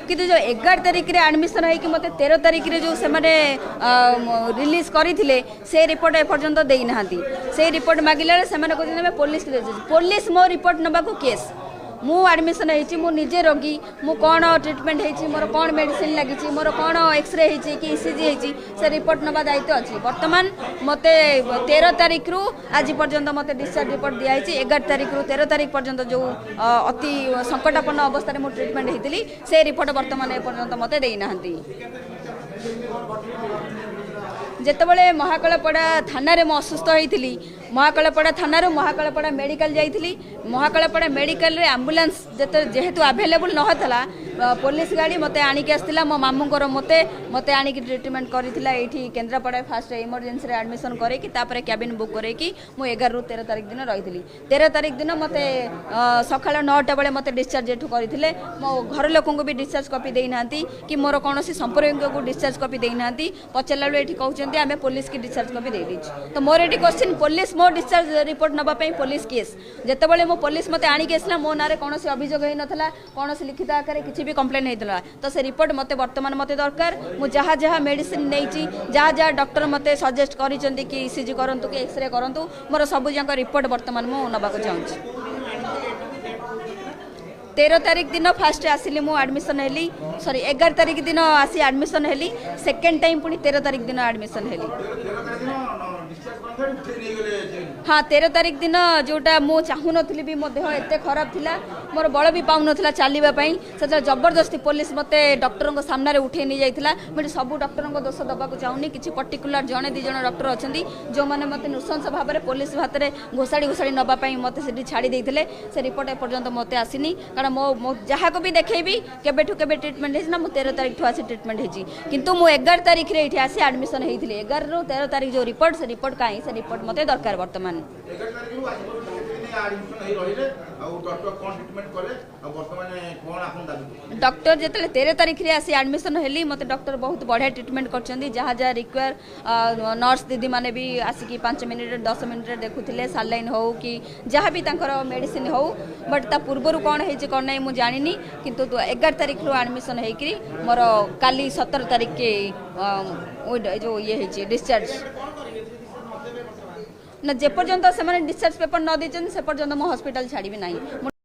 किंतु जो 11 तारिख रे एडमिशन है कि मते 13 तारिख रे जो से माने रिलीज करथिले से रिपोर्ट एपर्यंत देई नाहंती से रिपोर्ट मागिले से माने कहते पुलिस मो रिपोर्ट नबा को केस मु एडमिशन होती मु निजे रोगी मु कौन ट्रिटमेंट होती मोर कौन मेडिसिन लगी मोर कौन एक्सरे होती कि ईसीजी होती से रिपोर्ट नवा दायित्व अच्छी बर्तमान मते 13 तारिख रु आज पर्यंत मते डिस्चार्ज रिपोर्ट दिखाई 11 तारिख रु 13 तारिख पर्यंत जो अति संकटापन्न अवस्था मु ट्रिटमेंट होती से रिपोर्ट बर्तमान एपर्यंत मते देना जितेबाला महाकालपड़ा थाना मु असुस्थ होती महाकालपड़ा थाना महाकालपड़ा मेडिकल जाइली महाकालपड़ा मेडिकल आंबुलांस जेहेतु आवेलेबल नहला पुलिस गाड़ी मते आनिक आसला मो मामूंकर मते आनिक ट्रिटमेंट करथिला एठी केन्द्रापड़ा फास्ट इमरजेंसी एडमिशन करैकी तापर कैबिन बुक करैकी मु 11 रु 13 तारिख दिन रही 13 तारिख दिन मते सकाळ 9टा बेले मते डिस्चार्ज एठू करथिले मो घर लोक भी डिस्चार्ज कॉपी देई नांती कि मोर कोनोसी संपर्क को डिस्चार्ज कॉपी देई नांती पचरला एठी कहउचंती आमे पुलिस की डिस्चार्ज कॉपी दे दीची तो मोर एठी क्वेश्चन पुलिस मो डिस्चार्ज रिपोर्ट नबा पई पुलिस केस जेतेबेले मो पुलिस मते आनिक आसला मो नारे कोनोसी अभियोग होई नथला कोनोसी लिखित आकारे किछि भी कंप्लेन होता तो से रिपोर्ट मते वर्तमान मते दरकार मु जहाँ जहाँ मेडिसिन नहीं जहाँ जहाँ डॉक्टर मते सजेस्ट करिसेंती कि ईसीजी करंतु कि एक्सरे करंतु मोर सबु जाक रिपोर्ट वर्तमान मु नबा को चाहूँ 13 तारिख दिन फास्ट आसिली मु एडमिशन हेली सॉरी 11 तारिख दिन आसी एडमिशन हेली सेकेंड टाइम पुणी 13 तारिख दिन एडमिशन हेली हाँ 13 तारिख दिन जोटा मु चाहू नी भी मो देह एत खराब थिला मोर बल भी पाऊन चलवाई से जबरदस्ती पुलिस मते डॉक्टर सामने उठे नहीं जाइला मुझे सब डॉक्टर को दोष दबा चाहूनी किसी पर्टिकुलर जड़े दी जन डॉक्टर अच्छा जो मैंने मत नृशंस भाव में पुलिस हाथ में घोषाड़ी घोषाड़ी नापी मत से छाड़ी देते से रिपोर्ट एपर्यंत मत आसनी कारण मो जहाँ को भी देखेबी केबेठू केबे ट्रिटमेंट होना मु 13 तारिख आसी ट्रिटमेंट होती किंतु मु 11 तारिख रे ये आसी एडमिशन होती 11 रु 13 तारिख जो रिपोर्ट से रिपोर्ट कहीं से रिपोर्ट मत दरकार बर्तमान डॉक्टर जिते 13 तारिख रे आसी एडमिशन हेली मत डॉक्टर बहुत बढ़िया ट्रिटमेंट कर जहाँ जहाँ रिक्वायर नर्स दीदी माने भी आसिक 5 मिनिट 10 मिनिट देखुले सालाइन हो कि जहाँ भी मेडिसिन हो बट ता पूर्वर कौन है कौन नहीं मुझे जानी किंतु 11 तारिख रु एडमिशन होकरी मोर काली 17 तारिख के जो ये डिस्चार्ज ना जेपर्यंत से डिस्चार्ज पेपर न दी से पर्यंत मो हॉस्पिटल छाड़ी ना।